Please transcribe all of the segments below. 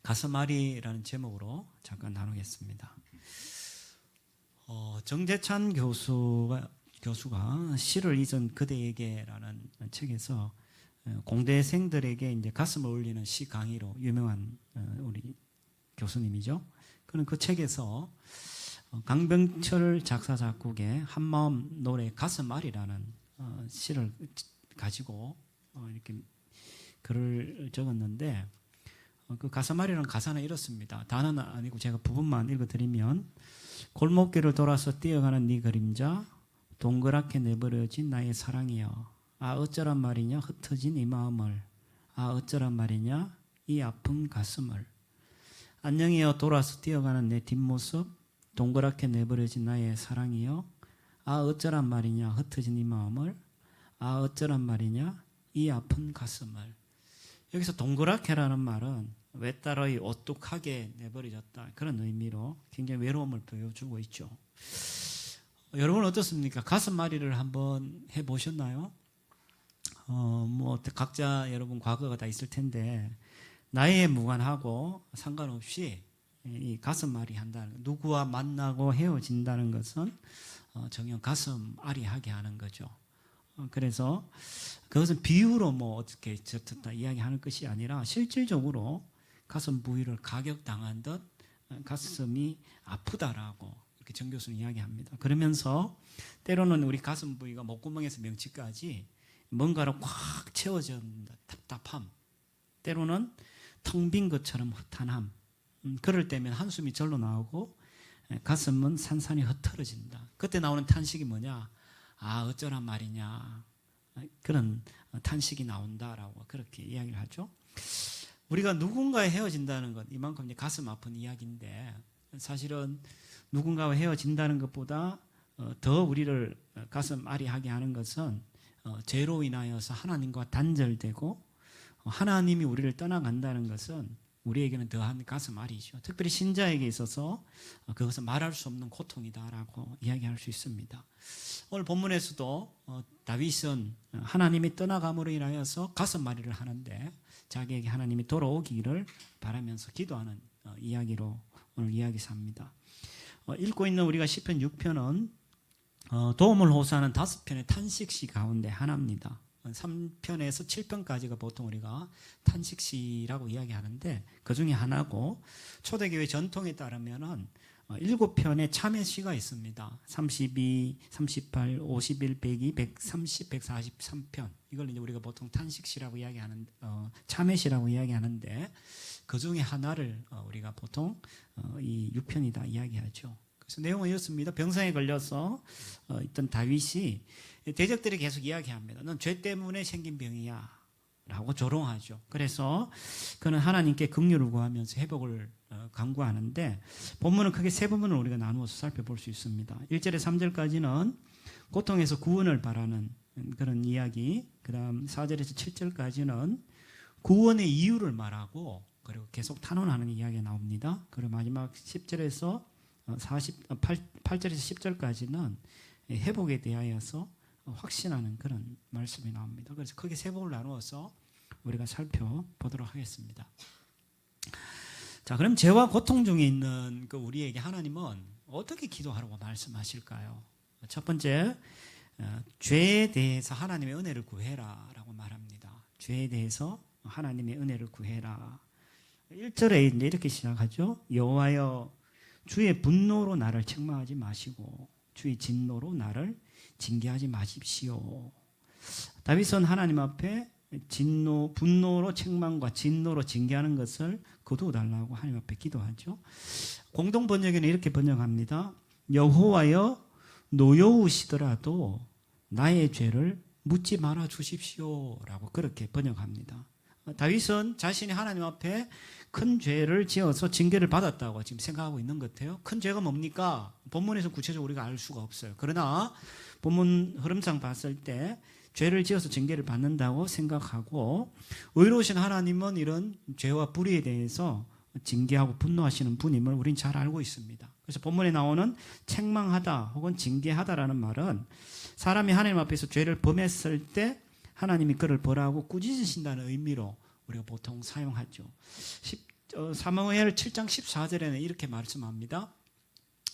가슴앓이라는 제목으로 잠깐 나누겠습니다. 정재찬 교수가 시를 잊은 그대에게라는 책에서 공대생들에게 이제 가슴을 울리는 시 강의로 유명한 우리 교수님이죠. 그는 그 책에서 강병철 작사 작곡의 한마음 노래 가슴앓이라는 시를 가지고 이렇게 글을 적었는데, 그 가슴앓이라는 가사는 이렇습니다. 단어는 아니고 제가 부분만 읽어드리면, 골목길을 돌아서 뛰어가는 네 그림자, 동그랗게 내버려진 나의 사랑이여, 아 어쩌란 말이냐 흩어진 이 마음을, 아 어쩌란 말이냐 이 아픈 가슴을, 안녕이여 돌아서 뛰어가는 내 뒷모습, 동그랗게 내버려진 나의 사랑이여, 아 어쩌란 말이냐 흩어진 이 마음을, 아 어쩌란 말이냐 이 아픈 가슴을. 여기서 동그랗게라는 말은 외따라이 오뚝하게 내버려졌다, 그런 의미로 굉장히 외로움을 보여주고 있죠. 여러분 어떻습니까? 가슴앓이를 한번 해보셨나요? 뭐 각자 여러분 과거가 다 있을 텐데, 나이에 무관하고 상관없이 이 가슴앓이 한다는, 누구와 만나고 헤어진다는 것은 정녕 가슴앓이하게 하는 거죠. 그래서 그것은 비유로 뭐 어떻게 저렇다 이야기하는 것이 아니라 실질적으로 가슴 부위를 가격당한 듯 가슴이 아프다라고 이렇게 정 교수는 이야기합니다. 그러면서 때로는 우리 가슴 부위가 목구멍에서 명치까지 뭔가로 꽉 채워진 답답함, 때로는 텅 빈 것처럼 허탄함, 그럴 때면 한숨이 절로 나오고 가슴은 산산이 흩어진다. 그때 나오는 탄식이 뭐냐? 아 어쩌란 말이냐, 그런 탄식이 나온다라고 그렇게 이야기를 하죠. 우리가 누군가와 헤어진다는 것, 이만큼 이제 가슴 아픈 이야기인데, 사실은 누군가와 헤어진다는 것보다 더 우리를 가슴 아리하게 하는 것은 죄로 인하여서 하나님과 단절되고 하나님이 우리를 떠나간다는 것은 우리에게는 더한 가슴 아리죠. 특별히 신자에게 있어서 그것은 말할 수 없는 고통이다라고 이야기할 수 있습니다. 오늘 본문에서도 다윗은 하나님이 떠나감으로 인하여서 가슴앓이를 하는데, 자기에게 하나님이 돌아오기를 바라면서 기도하는 이야기로 오늘 이야기를 합니다. 읽고 있는 우리가 시편 6편은 도움을 호소하는 5편의 탄식시 가운데 하나입니다. 3편에서 7편까지가 보통 우리가 탄식시라고 이야기하는데 그 중에 하나고, 초대교회 전통에 따르면은 7편의 참회시가 있습니다. 32, 38, 51, 102, 130, 143편. 이걸 이제 우리가 보통 탄식시라고 이야기하는, 참회시라고 이야기하는데, 그 중에 하나를 우리가 보통 이 6편이다 이야기하죠. 그래서 내용은 이렇습니다. 병상에 걸려서 있던 다윗이 대적들이 계속 이야기합니다. 넌 죄 때문에 생긴 병이야 라고 조롱하죠. 그래서 그는 하나님께 긍휼을 구하면서 회복을 간구하는데, 본문은 크게 세 부분을 우리가 나누어서 살펴볼 수 있습니다. 1절에 3절까지는 고통에서 구원을 바라는 그런 이야기, 그 다음 4절에서 7절까지는 구원의 이유를 말하고 그리고 계속 탄원하는 이야기가 나옵니다. 그리고 마지막 10절에서 8절에서 10절까지는 회복에 대하여서 확신하는 그런 말씀이 나옵니다. 그래서 크게 세 부분을 나누어서 우리가 살펴보도록 하겠습니다. 자, 그럼 죄와 고통 중에 있는 그 우리에게 하나님은 어떻게 기도하라고 말씀하실까요? 첫 번째, 죄에 대해서 하나님의 은혜를 구해라 라고 말합니다. 죄에 대해서 하나님의 은혜를 구해라. 1절에 이제 이렇게 시작하죠. 여호와여 주의 분노로 나를 책망하지 마시고 주의 진노로 나를 징계하지 마십시오. 다윗은 하나님 앞에 분노로 책망과 진노로 징계하는 것을 거두어달라고 하나님 앞에 기도하죠. 공동 번역에는 이렇게 번역합니다. 여호와여 노여우시더라도 나의 죄를 묻지 말아 주십시오 라고 그렇게 번역합니다. 다윗은 자신이 하나님 앞에 큰 죄를 지어서 징계를 받았다고 지금 생각하고 있는 것 같아요. 큰 죄가 뭡니까? 본문에서 구체적으로 우리가 알 수가 없어요. 그러나 본문 흐름상 봤을 때 죄를 지어서 징계를 받는다고 생각하고, 의로우신 하나님은 이런 죄와 불의에 대해서 징계하고 분노하시는 분임을 우린 잘 알고 있습니다. 그래서 본문에 나오는 책망하다 혹은 징계하다라는 말은 사람이 하나님 앞에서 죄를 범했을 때 하나님이 그를 벌하고 꾸짖으신다는 의미로 우리가 보통 사용하죠. 사무엘 7장 14절에는 이렇게 말씀합니다.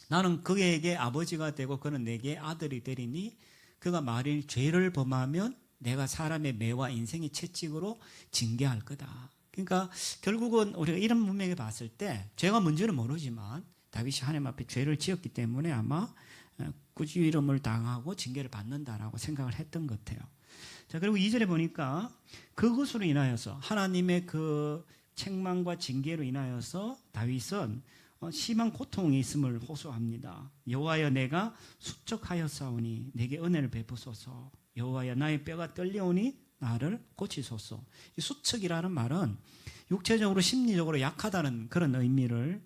나는 그에게 아버지가 되고 그는 내게 아들이 되리니 그가 만일 죄를 범하면 내가 사람의 매와 인생의 채찍으로 징계할 거다. 그러니까 결국은 우리가 이런 문맥에 봤을 때 죄가 뭔지는 모르지만 다윗이 하나님 앞에 죄를 지었기 때문에 아마 꾸지람을 당하고 징계를 받는다라고 생각을 했던 것 같아요. 자, 그리고 2절에 보니까 그것으로 인하여서 하나님의 그 책망과 징계로 인하여서 다윗은 심한 고통이 있음을 호소합니다. 여호와여 내가 수척하였사오니 내게 은혜를 베푸소서. 여호와여 나의 뼈가 떨려오니 나를 고치소서. 이 수척이라는 말은 육체적으로 심리적으로 약하다는 그런 의미를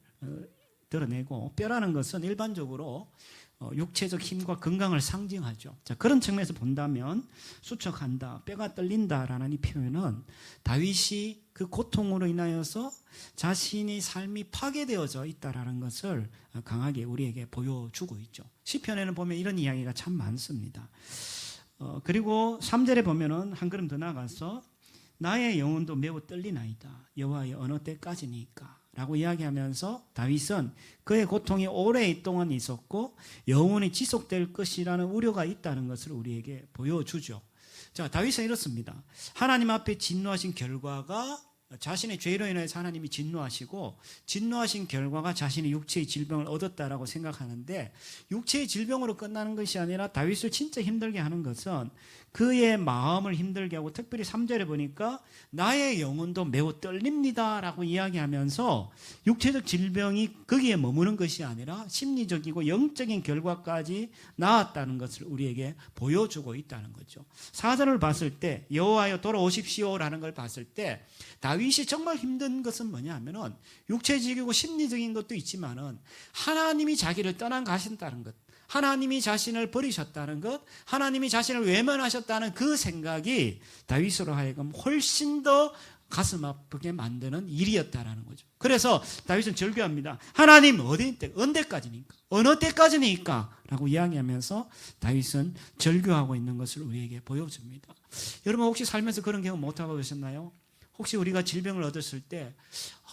드러내고 뼈라는 것은 일반적으로 육체적 힘과 건강을 상징하죠. 자, 그런 측면에서 본다면 수척한다, 뼈가 떨린다라는 이 표현은 다윗이 그 고통으로 인하여서 자신의 삶이 파괴되어져 있다라는 것을 강하게 우리에게 보여주고 있죠. 시편에는 보면 이런 이야기가 참 많습니다. 그리고 3절에 보면은 한 걸음 더 나가서 나의 영혼도 매우 떨리나이다. 여호와여 어느 때까지니까? 라고 이야기하면서 다윗은 그의 고통이 오랫동안 있었고 영원히 지속될 것이라는 우려가 있다는 것을 우리에게 보여주죠. 자, 다윗은 이렇습니다. 하나님 앞에 진노하신 결과가 자신의 죄로 인해서 하나님이 진노하시고 진노하신 결과가 자신의 육체의 질병을 얻었다라고 생각하는데 육체의 질병으로 끝나는 것이 아니라 다윗을 진짜 힘들게 하는 것은 그의 마음을 힘들게 하고 특별히 3절에 보니까 나의 영혼도 매우 떨립니다 라고 이야기하면서 육체적 질병이 거기에 머무는 것이 아니라 심리적이고 영적인 결과까지 나았다는 것을 우리에게 보여주고 있다는 거죠. 4절을 봤을 때 여호와여 돌아오십시오 라는 걸 봤을 때 다윗이 정말 힘든 것은 뭐냐 하면은 육체적이고 심리적인 것도 있지만은 하나님이 자기를 떠난 가신다는 것, 하나님이 자신을 버리셨다는 것, 하나님이 자신을 외면하셨다는 그 생각이 다윗으로 하여금 훨씬 더 가슴 아프게 만드는 일이었다라는 거죠. 그래서 다윗은 절규합니다. 하나님 언제까지니까? 어느 때까지니까? 라고 이야기하면서 다윗은 절규하고 있는 것을 우리에게 보여줍니다. 여러분 혹시 살면서 그런 경험 못하고 계셨나요? 혹시 우리가 질병을 얻었을 때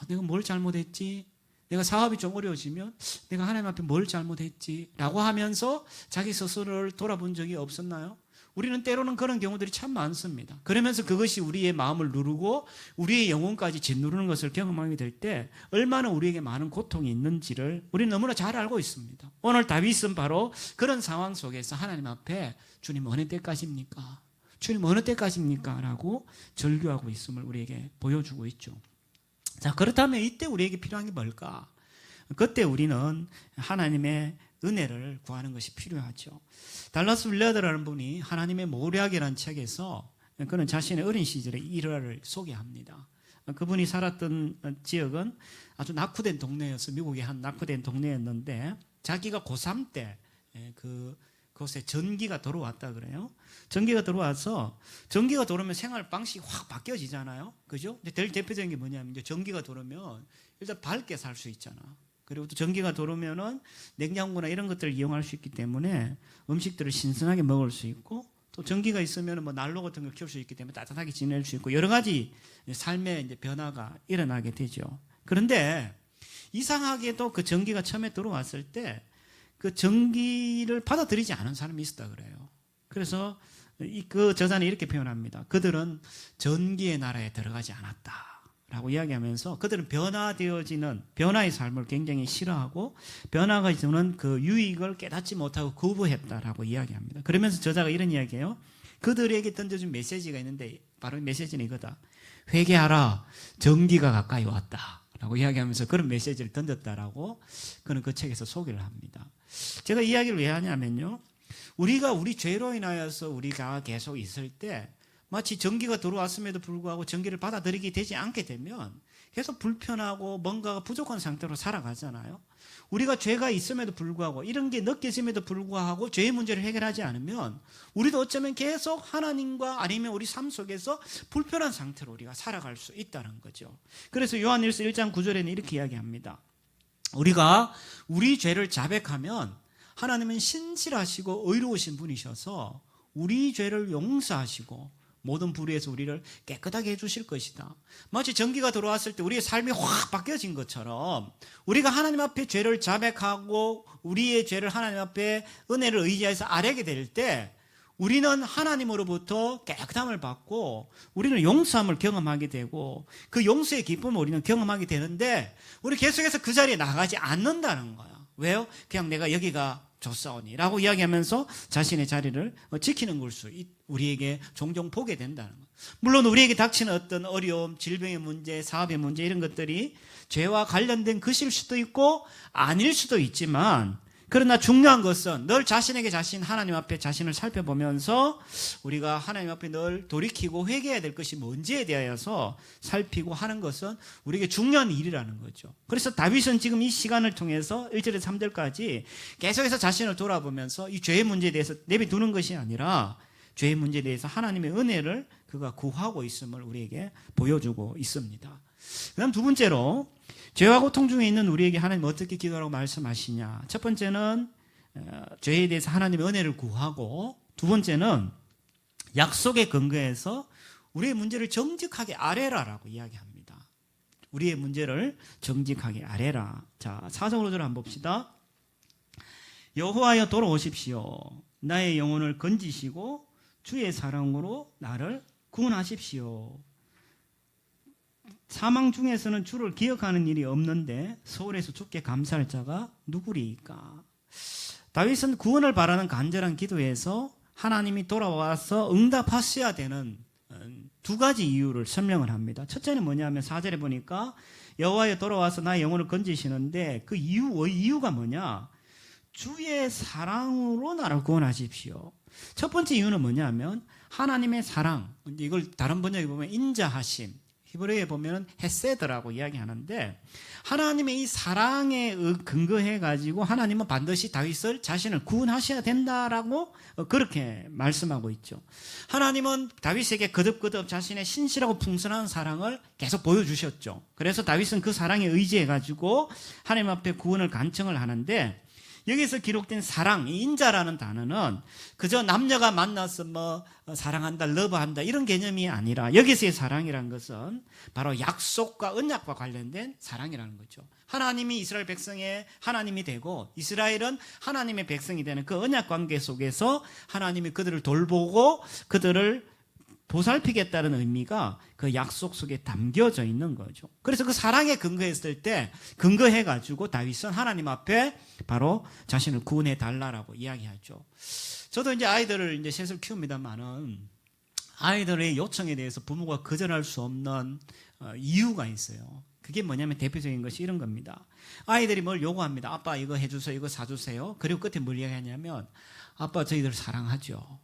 내가 뭘 잘못했지? 내가 사업이 좀 어려워지면 내가 하나님 앞에 뭘 잘못했지? 라고 하면서 자기 스스로를 돌아본 적이 없었나요? 우리는 때로는 그런 경우들이 참 많습니다. 그러면서 그것이 우리의 마음을 누르고 우리의 영혼까지 짓누르는 것을 경험하게 될 때 얼마나 우리에게 많은 고통이 있는지를 우리는 너무나 잘 알고 있습니다. 오늘 다윗은 바로 그런 상황 속에서 하나님 앞에 주님 어느 때까지입니까? 주님 어느 때까지입니까? 라고 절규하고 있음을 우리에게 보여주고 있죠. 자, 그렇다면 이때 우리에게 필요한 게 뭘까? 그때 우리는 하나님의 은혜를 구하는 것이 필요하죠. 달라스 윌러드라는 분이 하나님의 모략이라는 책에서 그는 자신의 어린 시절의 일화를 소개합니다. 그분이 살았던 지역은 아주 낙후된 동네였어. 미국의 한 낙후된 동네였는데 자기가 고3 때 그곳에 전기가 들어왔다 그래요. 전기가 들어와서 전기가 들어오면 생활 방식이 확 바뀌어지잖아요. 그죠? 근데 제일 대표적인 게 뭐냐면 이제 전기가 들어오면 일단 밝게 살 수 있잖아. 그리고 또 전기가 들어오면은 냉장고나 이런 것들을 이용할 수 있기 때문에 음식들을 신선하게 먹을 수 있고 또 전기가 있으면 뭐 난로 같은 걸 키울 수 있기 때문에 따뜻하게 지낼 수 있고 여러 가지 삶의 이제 변화가 일어나게 되죠. 그런데 이상하게도 그 전기가 처음에 들어왔을 때 그 전기를 받아들이지 않은 사람이 있었다 그래요. 그래서 그 저자는 이렇게 표현합니다. 그들은 전기의 나라에 들어가지 않았다라고 이야기하면서 그들은 변화의 삶을 굉장히 싫어하고 변화가 주는 그 유익을 깨닫지 못하고 거부했다라고 이야기합니다. 그러면서 저자가 이런 이야기해요. 그들에게 던져준 메시지가 있는데 바로 메시지는 이거다. 회개하라. 전기가 가까이 왔다. 라고 이야기하면서 그런 메시지를 던졌다라고 그는 그 책에서 소개를 합니다. 제가 이 이야기를 왜 하냐면요. 우리가 우리 죄로 인하여서 우리가 계속 있을 때 마치 전기가 들어왔음에도 불구하고 전기를 받아들이게 되지 않게 되면 계속 불편하고 뭔가가 부족한 상태로 살아가잖아요. 우리가 죄가 있음에도 불구하고 이런 게 느껴짐에도 불구하고 죄의 문제를 해결하지 않으면 우리도 어쩌면 계속 하나님과 아니면 우리 삶 속에서 불편한 상태로 우리가 살아갈 수 있다는 거죠. 그래서 요한일서 1장 9절에는 이렇게 이야기합니다. 우리가 우리 죄를 자백하면 하나님은 신실하시고 의로우신 분이셔서 우리 죄를 용서하시고 모든 불의에서 우리를 깨끗하게 해주실 것이다. 마치 전기가 들어왔을 때 우리의 삶이 확 바뀌어진 것처럼 우리가 하나님 앞에 죄를 자백하고 우리의 죄를 하나님 앞에 은혜를 의지해서 아뢰게 될 때 우리는 하나님으로부터 깨끗함을 받고 우리는 용서함을 경험하게 되고 그 용서의 기쁨을 우리는 경험하게 되는데 우리 계속해서 그 자리에 나가지 않는다는 거야. 왜요? 그냥 내가 여기가 좋사오니 라고 이야기하면서 자신의 자리를 지키는 것을 우리에게 종종 보게 된다는 거예요. 물론 우리에게 닥치는 어떤 어려움, 질병의 문제, 사업의 문제 이런 것들이 죄와 관련된 것일 수도 있고 아닐 수도 있지만 그러나 중요한 것은 늘 자신에게 자신 하나님 앞에 자신을 살펴보면서 우리가 하나님 앞에 늘 돌이키고 회개해야 될 것이 뭔지에 대하여서 살피고 하는 것은 우리에게 중요한 일이라는 거죠. 그래서 다윗은 지금 이 시간을 통해서 1절에서 3절까지 계속해서 자신을 돌아보면서 이 죄의 문제에 대해서 내비두는 것이 아니라 죄의 문제에 대해서 하나님의 은혜를 그가 구하고 있음을 우리에게 보여주고 있습니다. 그 다음 두 번째로 죄와 고통 중에 있는 우리에게 하나님 어떻게 기도하라고 말씀하시냐. 첫 번째는 죄에 대해서 하나님의 은혜를 구하고 두 번째는 약속에 근거해서 우리의 문제를 정직하게 아뢰라라고 이야기합니다. 우리의 문제를 정직하게 아뢰라. 자, 4절 5절 한번 봅시다. 여호와여 돌아오십시오. 나의 영혼을 건지시고 주의 사랑으로 나를 구원하십시오. 사망 중에서는 주를 기억하는 일이 없는데 서울에서 주께 감사할 자가 누구리까? 다윗은 구원을 바라는 간절한 기도에서 하나님이 돌아와서 응답하셔야 되는 두 가지 이유를 설명을 합니다. 첫째는 뭐냐면 4절에 보니까 여호와여 돌아와서 나의 영혼을 건지시는데 그 이유가 뭐냐? 주의 사랑으로 나를 구원하십시오. 첫 번째 이유는 뭐냐면 하나님의 사랑, 이걸 다른 번역에 보면 인자하심, 히브리어에 보면 헤세드라고 이야기하는데 하나님의 이 사랑에 근거해 가지고 하나님은 반드시 다윗을 자신을 구원하셔야 된다라고 그렇게 말씀하고 있죠. 하나님은 다윗에게 거듭거듭 자신의 신실하고 풍성한 사랑을 계속 보여주셨죠. 그래서 다윗은 그 사랑에 의지해 가지고 하나님 앞에 구원을 간청을 하는데 여기서 기록된 사랑, 인자라는 단어는 그저 남녀가 만나서 사랑한다, 러브한다 이런 개념이 아니라 여기서의 사랑이라는 것은 바로 약속과 언약과 관련된 사랑이라는 거죠. 하나님이 이스라엘 백성의 하나님이 되고 이스라엘은 하나님의 백성이 되는 그 언약 관계 속에서 하나님이 그들을 돌보고 그들을 보살피겠다는 의미가 그 약속 속에 담겨져 있는 거죠. 그래서 그 사랑에 근거했을 때 근거해가지고 다윗은 하나님 앞에 바로 자신을 구원해 달라라고 이야기하죠. 저도 이제 아이들을 이제 셋을 키웁니다만은 아이들의 요청에 대해서 부모가 거절할 수 없는 이유가 있어요. 그게 뭐냐면 대표적인 것이 이런 겁니다. 아이들이 뭘 요구합니다. 아빠 이거 해주세요, 이거 사주세요. 그리고 끝에 뭘 이야기하냐면 아빠 저희들 사랑하죠.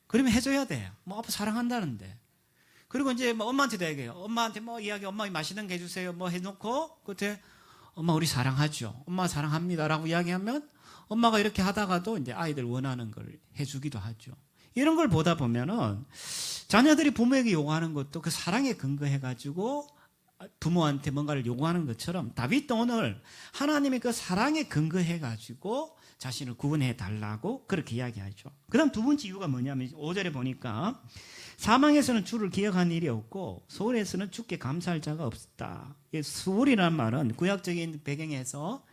그러면 해줘야 돼요. 아빠 사랑한다는데. 그리고 이제 엄마한테도 얘기해요. 엄마한테 엄마 맛있는 거 해주세요. 해놓고, 그때 엄마 우리 사랑하죠. 엄마 사랑합니다. 라고 이야기하면 엄마가 이렇게 하다가도 이제 아이들 원하는 걸 해주기도 하죠. 이런 걸 보다 보면은 자녀들이 부모에게 요구하는 것도 그 사랑에 근거해가지고 부모한테 뭔가를 요구하는 것처럼 다윗도 오늘 하나님의 그 사랑에 근거해가지고 자신을 구원해 달라고 그렇게 이야기하죠. 그 다음 두 번째 이유가 뭐냐면 5절에 보니까 사망에서는 주를 기억한 일이 없고 소홀에서는 주께 감사할 자가 없다. 수월이라는 말은 구약적인 배경에서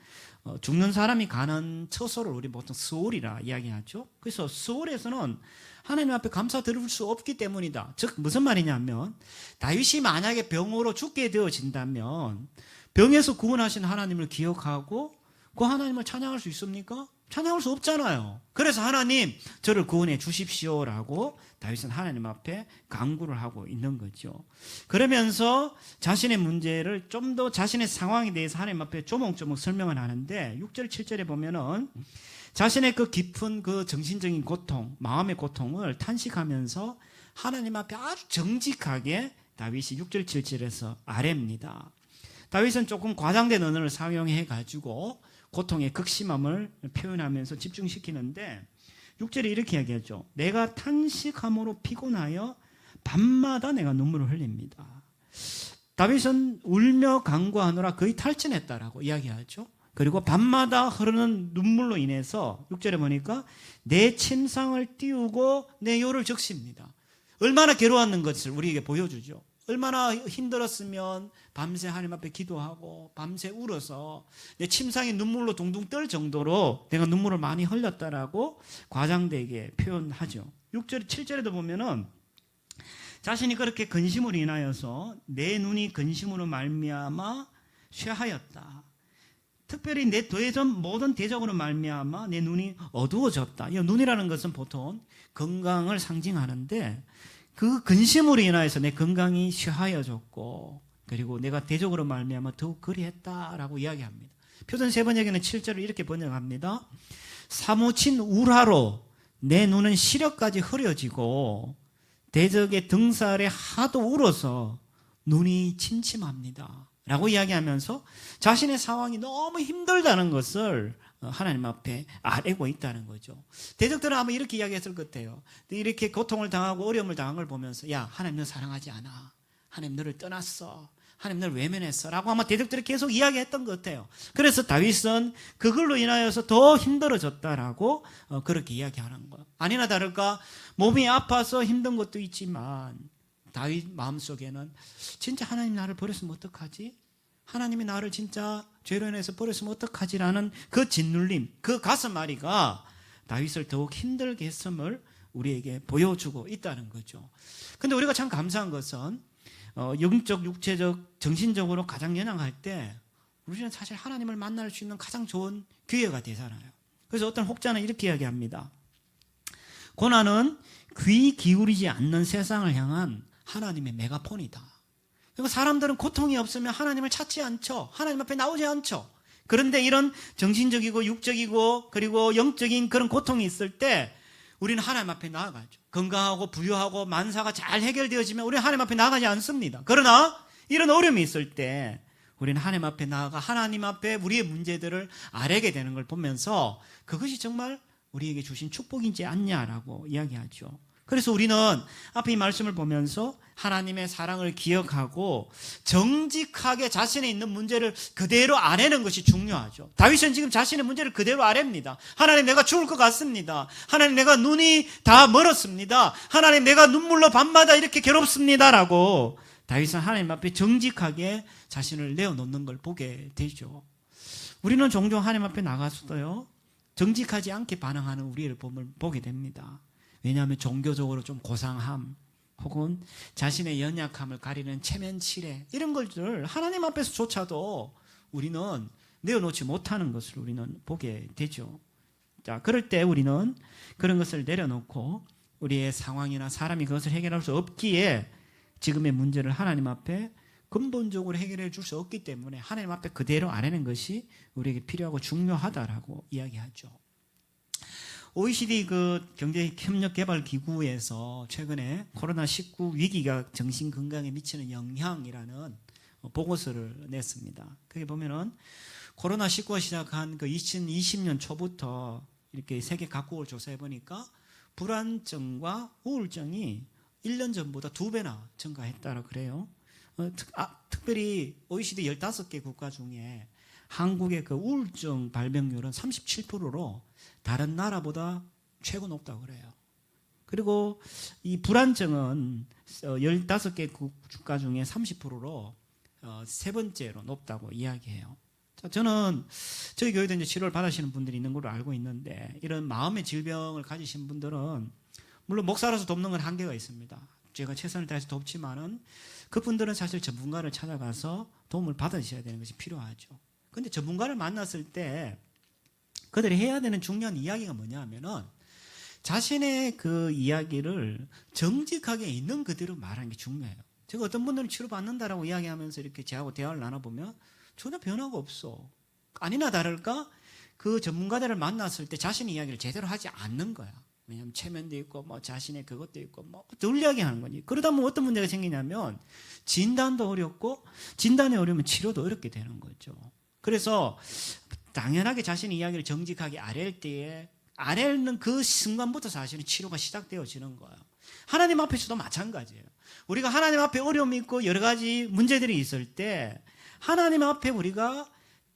죽는 사람이 가는 처소를 우리 보통 수월이라 이야기하죠. 그래서 수월에서는 하나님 앞에 감사 드릴 수 없기 때문이다. 즉 무슨 말이냐면 다윗이 만약에 병으로 죽게 되어진다면 병에서 구원하신 하나님을 기억하고 그 하나님을 찬양할 수 있습니까? 찬양할 수 없잖아요. 그래서 하나님 저를 구원해 주십시오라고 다윗은 하나님 앞에 간구를 하고 있는 거죠. 그러면서 자신의 문제를 좀 더 자신의 상황에 대해서 하나님 앞에 조목조목 설명을 하는데 6절 7절에 보면은 자신의 그 깊은 그 정신적인 고통, 마음의 고통을 탄식하면서 하나님 앞에 아주 정직하게 다윗이 6절 7절에서 아뢰입니다. 다윗은 조금 과장된 언어를 사용해 가지고 고통의 극심함을 표현하면서 집중시키는데 6절에 이렇게 이야기하죠. 내가 탄식함으로 피곤하여 밤마다 내가 눈물을 흘립니다. 다윗은 울며 간구하느라 거의 탈진했다라고 이야기하죠. 그리고 밤마다 흐르는 눈물로 인해서 6절에 보니까 내 침상을 띄우고 내 요를 적십니다. 얼마나 괴로웠는 것을 우리에게 보여주죠. 얼마나 힘들었으면 밤새 하나님 앞에 기도하고 밤새 울어서 내 침상에 눈물로 둥둥 떨 정도로 내가 눈물을 많이 흘렸다라고 과장되게 표현하죠. 6절, 7절에도 보면은 자신이 그렇게 근심으로 인하여서 내 눈이 근심으로 말미암아 쇠하였다. 특별히 내 모든 대적으로 말미암아 내 눈이 어두워졌다. 이 눈이라는 것은 보통 건강을 상징하는데 그 근심으로 인하여서 내 건강이 쇠하여졌고 그리고 내가 대적으로 말미암아 더욱 그리했다라고 이야기합니다. 표준 세번역에는 7절을 이렇게 번역합니다. 사무친 우라로 내 눈은 시력까지 흐려지고 대적의 등살에 하도 울어서 눈이 침침합니다 라고 이야기하면서 자신의 상황이 너무 힘들다는 것을 하나님 앞에 아뢰고 있다는 거죠. 대적들은 아마 이렇게 이야기했을 것 같아요. 이렇게 고통을 당하고 어려움을 당한 걸 보면서 야, 하나님 너 사랑하지 않아. 하나님 너를 떠났어. 하나님 너를 외면했어 라고 아마 대적들이 계속 이야기했던 것 같아요. 그래서 다윗은 그걸로 인하여서 더 힘들어졌다라고 그렇게 이야기하는 거예요. 아니나 다를까 몸이 아파서 힘든 것도 있지만 다윗 마음속에는 진짜 하나님 나를 버렸으면 어떡하지? 하나님이 나를 진짜 죄로 인해서 버렸으면 어떡하지라는 그 짓눌림, 그 가슴앓이가 다윗을 더욱 힘들게 했음을 우리에게 보여주고 있다는 거죠. 근데 우리가 참 감사한 것은 영적, 육체적, 정신적으로 가장 연약할 때 우리는 사실 하나님을 만날 수 있는 가장 좋은 기회가 되잖아요. 그래서 어떤 혹자는 이렇게 이야기합니다. 고난은 귀 기울이지 않는 세상을 향한 하나님의 메가폰이다. 그리고 사람들은 고통이 없으면 하나님을 찾지 않죠. 하나님 앞에 나오지 않죠. 그런데 이런 정신적이고 육적이고 그리고 영적인 그런 고통이 있을 때 우리는 하나님 앞에 나아가죠. 건강하고 부유하고 만사가 잘 해결되어지면 우리는 하나님 앞에 나가지 않습니다. 그러나 이런 어려움이 있을 때 우리는 하나님 앞에 나아가 하나님 앞에 우리의 문제들을 아뢰게 되는 걸 보면서 그것이 정말 우리에게 주신 축복이지 않냐라고 이야기하죠. 그래서 우리는 앞에 이 말씀을 보면서 하나님의 사랑을 기억하고 정직하게 자신에 있는 문제를 그대로 아뢰는 것이 중요하죠. 다윗은 지금 자신의 문제를 그대로 아뢰입니다. 하나님 내가 죽을 것 같습니다. 하나님 내가 눈이 다 멀었습니다. 하나님 내가 눈물로 밤마다 이렇게 괴롭습니다 라고 다윗은 하나님 앞에 정직하게 자신을 내어놓는 걸 보게 되죠. 우리는 종종 하나님 앞에 나가서도요 정직하지 않게 반응하는 우리를 보게 됩니다. 왜냐하면 종교적으로 좀 고상함 혹은 자신의 연약함을 가리는 체면치레 이런 것들을 하나님 앞에서조차도 우리는 내어놓지 못하는 것을 우리는 보게 되죠. 자, 그럴 때 우리는 그런 것을 내려놓고 우리의 상황이나 사람이 그것을 해결할 수 없기에 지금의 문제를 하나님 앞에 근본적으로 해결해 줄 수 없기 때문에 하나님 앞에 그대로 아뢰는 것이 우리에게 필요하고 중요하다라고 이야기하죠. OECD 그 경제협력개발기구에서 최근에 코로나19 위기가 정신건강에 미치는 영향이라는 보고서를 냈습니다. 거기 보면은 코로나19가 시작한 그 2020년 초부터 이렇게 세계 각국을 조사해 보니까 불안증과 우울증이 1년 전보다 2배나 증가했다고 그래요. 특별히 OECD 15개 국가 중에 한국의 그 우울증 발병률은 37%로 다른 나라보다 최고 높다고 그래요. 그리고 이 불안증은 15개 국가 중에 30%로 세 번째로 높다고 이야기해요. 자, 저는 저희 교회도 이제 치료를 받으시는 분들이 있는 걸로 알고 있는데 이런 마음의 질병을 가지신 분들은 물론 목사로서 돕는 건 한계가 있습니다. 제가 최선을 다해서 돕지만은 그분들은 사실 전문가를 찾아가서 도움을 받으셔야 되는 것이 필요하죠. 그런데 전문가를 만났을 때 그들이 해야 되는 중요한 이야기가 뭐냐 하면은 자신의 그 이야기를 정직하게 있는 그대로 말하는 게 중요해요. 제가 어떤 분들은 치료받는다라고 이야기하면서 이렇게 저하고 대화를 나눠보면 전혀 변화가 없어. 아니나 다를까 그 전문가들을 만났을 때 자신의 이야기를 제대로 하지 않는 거야. 왜냐하면 체면도 있고 뭐 자신의 그것도 있고 뭐 늘 이야기하는 거니. 그러다 보면 어떤 문제가 생기냐면 진단도 어렵고 진단이 어려우면 치료도 어렵게 되는 거죠. 그래서 당연하게 자신의 이야기를 정직하게 아랠 때에 아뢰는 그 순간부터 사실은 치료가 시작되어지는 거예요. 하나님 앞에서도 마찬가지예요. 우리가 하나님 앞에 어려움이 있고 여러 가지 문제들이 있을 때 하나님 앞에 우리가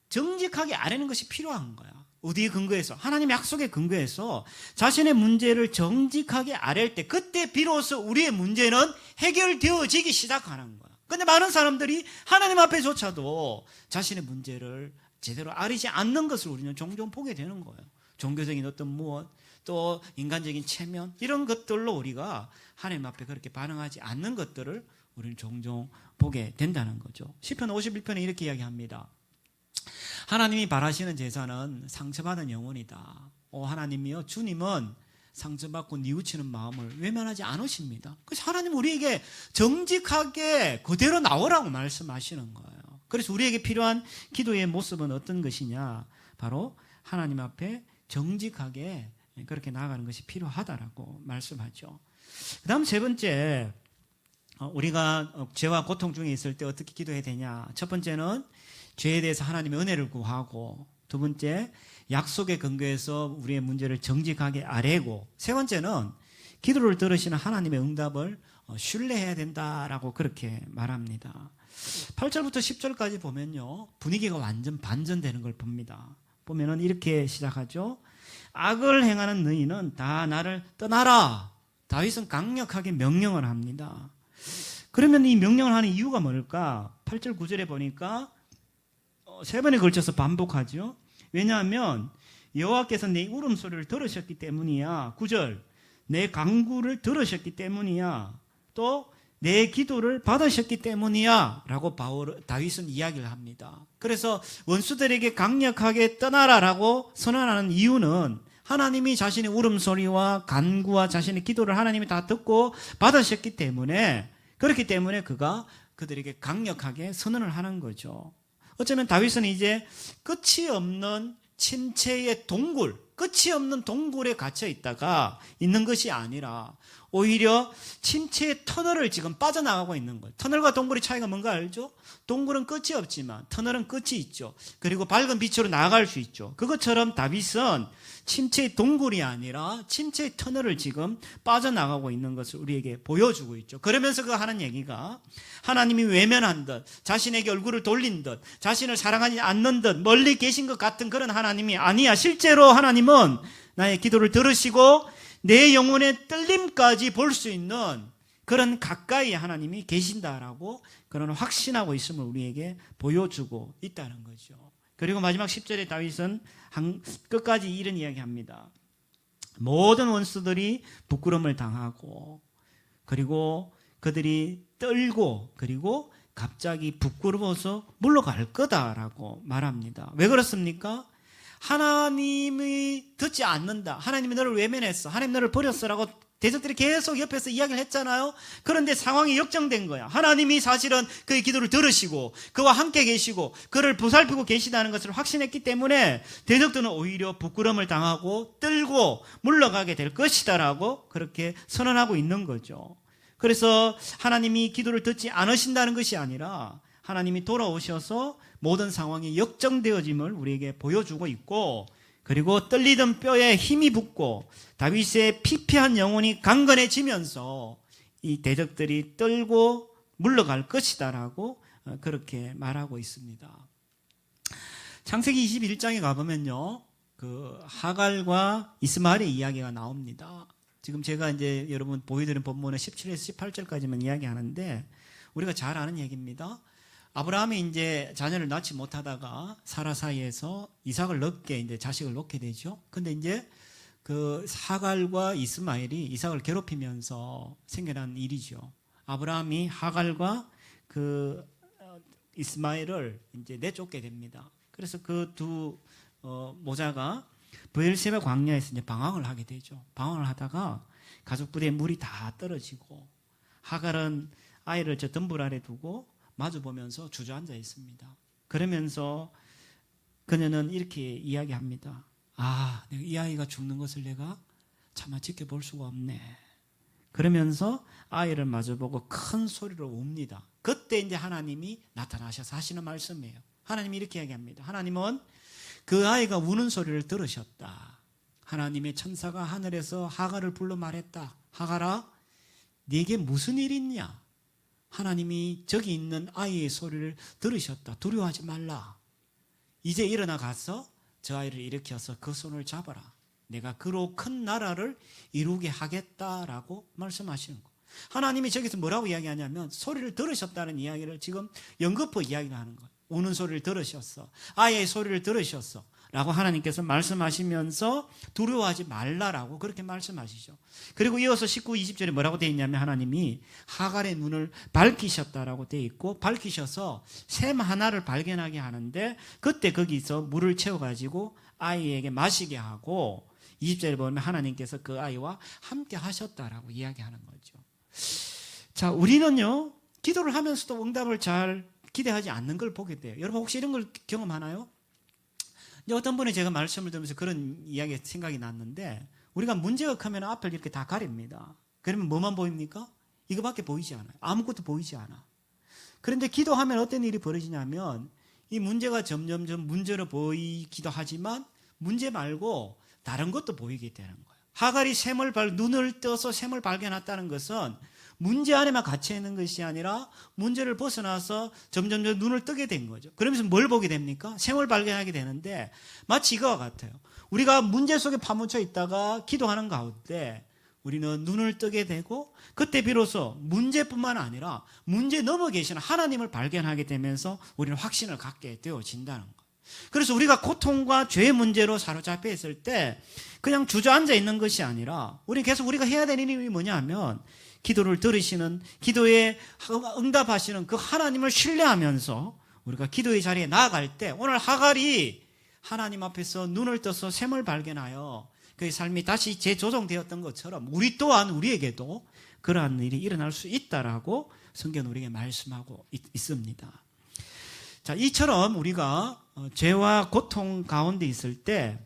정직하게 아뢰는 것이 필요한 거야. 어디에 근거해서? 하나님의 약속에 근거해서 자신의 문제를 정직하게 아뢰을 때 그때 비로소 우리의 문제는 해결되어지기 시작하는 거야. 근데 많은 사람들이 하나님 앞에조차도 자신의 문제를 제대로 아뢰지 않는 것을 우리는 종종 보게 되는 거예요. 종교적인 어떤 무엇, 또 인간적인 체면, 이런 것들로 우리가 하나님 앞에 그렇게 반응하지 않는 것들을 우리는 종종 보게 된다는 거죠. 시편 51편에 이렇게 이야기합니다. 하나님이 바라시는 제사는 상처받은 영혼이다. 하나님이요, 주님은 상처받고 뉘우치는 마음을 외면하지 않으십니다. 그래서 하나님 우리에게 정직하게 그대로 나오라고 말씀하시는 거예요. 그래서 우리에게 필요한 기도의 모습은 어떤 것이냐? 바로 하나님 앞에 정직하게 그렇게 나아가는 것이 필요하다라고 말씀하죠. 그 다음 세 번째, 우리가 죄와 고통 중에 있을 때 어떻게 기도해야 되냐? 첫 번째는 죄에 대해서 하나님의 은혜를 구하고, 두 번째 약속에 근거해서 우리의 문제를 정직하게 아뢰고, 세 번째는 기도를 들으시는 하나님의 응답을 신뢰해야 된다라고 그렇게 말합니다. 8절부터 10절까지 보면요, 분위기가 완전 반전되는 걸 봅니다. 보면은 이렇게 시작하죠. 악을 행하는 너희는 다 나를 떠나라. 다윗은 강력하게 명령을 합니다. 그러면 이 명령을 하는 이유가 뭘까? 8절 9절에 보니까 세 번에 걸쳐서 반복하죠. 왜냐하면 여호와께서 내 울음소리를 들으셨기 때문이야. 9절, 내 간구를 들으셨기 때문이야. 또 내 기도를 받으셨기 때문이야 라고 다윗은 이야기를 합니다. 그래서 원수들에게 강력하게 떠나라라고 선언하는 이유는 하나님이 자신의 울음소리와 간구와 자신의 기도를 하나님이 다 듣고 받으셨기 때문에, 그렇기 때문에 그들에게 강력하게 선언을 하는 거죠. 어쩌면 다윗은 이제 끝이 없는 침체의 동굴, 끝이 없는 동굴에 갇혀 있다가 있는 것이 아니라 오히려 침체의 터널을 지금 빠져나가고 있는 거예요. 터널과 동굴의 차이가 뭔가 알죠? 동굴은 끝이 없지만 터널은 끝이 있죠. 그리고 밝은 빛으로 나아갈 수 있죠. 그것처럼 다윗은 침체의 동굴이 아니라 침체의 터널을 지금 빠져나가고 있는 것을 우리에게 보여주고 있죠. 그러면서 그 하는 얘기가 하나님이 외면한 듯, 자신에게 얼굴을 돌린 듯, 자신을 사랑하지 않는 듯 멀리 계신 것 같은 그런 하나님이 아니야. 실제로 하나님은 나의 기도를 들으시고 내 영혼의 떨림까지 볼 수 있는 그런 가까이 하나님이 계신다라고 그런 확신하고 있음을 우리에게 보여주고 있다는 거죠. 그리고 마지막 10절에 다윗은 끝까지 이런 이야기합니다. 모든 원수들이 부끄러움을 당하고, 그리고 그들이 떨고, 그리고 갑자기 부끄러워서 물러갈 거다라고 말합니다. 왜 그렇습니까? 하나님이 듣지 않는다. 하나님이 너를 외면했어. 하나님 너를 버렸어라고 대적들이 계속 옆에서 이야기를 했잖아요. 그런데 상황이 역정된 거야. 하나님이 사실은 그의 기도를 들으시고 그와 함께 계시고 그를 보살피고 계시다는 것을 확신했기 때문에 대적들은 오히려 부끄러움을 당하고 떨고 물러가게 될 것이다라고 그렇게 선언하고 있는 거죠. 그래서 하나님이 기도를 듣지 않으신다는 것이 아니라 하나님이 돌아오셔서 모든 상황이 역정되어짐을 우리에게 보여주고 있고, 그리고 떨리던 뼈에 힘이 붙고 다윗의 피폐한 영혼이 강건해지면서 이 대적들이 떨고 물러갈 것이다라고 그렇게 말하고 있습니다. 창세기 21장에 가보면요, 그 하갈과 이스마엘의 이야기가 나옵니다. 지금 제가 이제 여러분 보여드린 본문의 17에서 18절까지만 이야기하는데 우리가 잘 아는 얘기입니다. 아브라함이 이제 자녀를 낳지 못하다가 사라 사이에서 이삭을 낳게 이제 자식을 놓게 되죠. 근데 이제 그 하갈과 이스마엘이 이삭을 괴롭히면서 생겨난 일이죠. 아브라함이 하갈과 그 이스마엘을 이제 내쫓게 됩니다. 그래서 그 두 모자가 브엘세바 광야에서 이제 방황을 하게 되죠. 방황을 하다가 가족 부대에 물이 다 떨어지고 하갈은 아이를 저 덤불 아래 두고 마주 보면서 주저앉아 있습니다. 그러면서 그녀는 이렇게 이야기합니다. 아, 내가 이 아이가 죽는 것을 내가 차마 지켜볼 수가 없네. 그러면서 아이를 마주보고 큰 소리로 웁니다. 그때 이제 하나님이 나타나셔서 하시는 말씀이에요. 하나님이 이렇게 이야기합니다. 하나님은 그 아이가 우는 소리를 들으셨다. 하나님의 천사가 하늘에서 하갈을 불러 말했다. 하갈아, 네게 무슨 일 있냐? 하나님이 저기 있는 아이의 소리를 들으셨다. 두려워하지 말라. 이제 일어나 가서 저 아이를 일으켜서 그 손을 잡아라. 내가 그로 큰 나라를 이루게 하겠다라고 말씀하시는 거예요. 하나님이 저기서 뭐라고 이야기하냐면 소리를 들으셨다는 이야기를 지금 연거푸 이야기를 하는 거예요. 우는 소리를 들으셨어. 아이의 소리를 들으셨어. 라고 하나님께서 말씀하시면서 두려워하지 말라라고 그렇게 말씀하시죠. 그리고 이어서 19, 20절에 뭐라고 되어 있냐면 하나님이 하갈의 눈을 밝히셨다라고 되어 있고 밝히셔서 샘 하나를 발견하게 하는데 그때 거기서 물을 채워가지고 아이에게 마시게 하고 20절에 보면 하나님께서 그 아이와 함께 하셨다라고 이야기하는 거죠. 자, 우리는요 기도를 하면서도 응답을 잘 기대하지 않는 걸 보게 돼요. 여러분 혹시 이런 걸 경험하나요? 이제 어떤 분이 제가 말씀을 들으면서 그런 이야기 생각이 났는데 우리가 문제가 크면 앞을 이렇게 다 가립니다. 그러면 뭐만 보입니까? 이거밖에 보이지 않아요. 아무것도 보이지 않아. 그런데 기도하면 어떤 일이 벌어지냐면 이 문제가 점점점 문제로 보이기도 하지만 문제 말고 다른 것도 보이게 되는 거예요. 하갈이 눈을 떠서 샘을 발견했다는 것은 문제 안에만 갇혀 있는 것이 아니라 문제를 벗어나서 점점 눈을 뜨게 된 거죠. 그러면서 뭘 보게 됩니까? 샘을 발견하게 되는데 마치 이거와 같아요. 우리가 문제 속에 파묻혀 있다가 기도하는 가운데 우리는 눈을 뜨게 되고 그때 비로소 문제뿐만 아니라 문제 넘어 계시는 하나님을 발견하게 되면서 우리는 확신을 갖게 되어진다는 거예요. 그래서 우리가 고통과 죄의 문제로 사로잡혀 있을 때 그냥 주저앉아 있는 것이 아니라 우리 계속 우리가 해야 되는 일이 뭐냐 하면 기도를 들으시는 기도에 응답하시는 그 하나님을 신뢰하면서 우리가 기도의 자리에 나아갈 때 오늘 하갈이 하나님 앞에서 눈을 떠서 샘을 발견하여 그의 삶이 다시 재조정되었던 것처럼 우리 또한 우리에게도 그러한 일이 일어날 수 있다라고 성경은 우리에게 말씀하고 있습니다. 자, 이처럼 우리가 죄와 고통 가운데 있을 때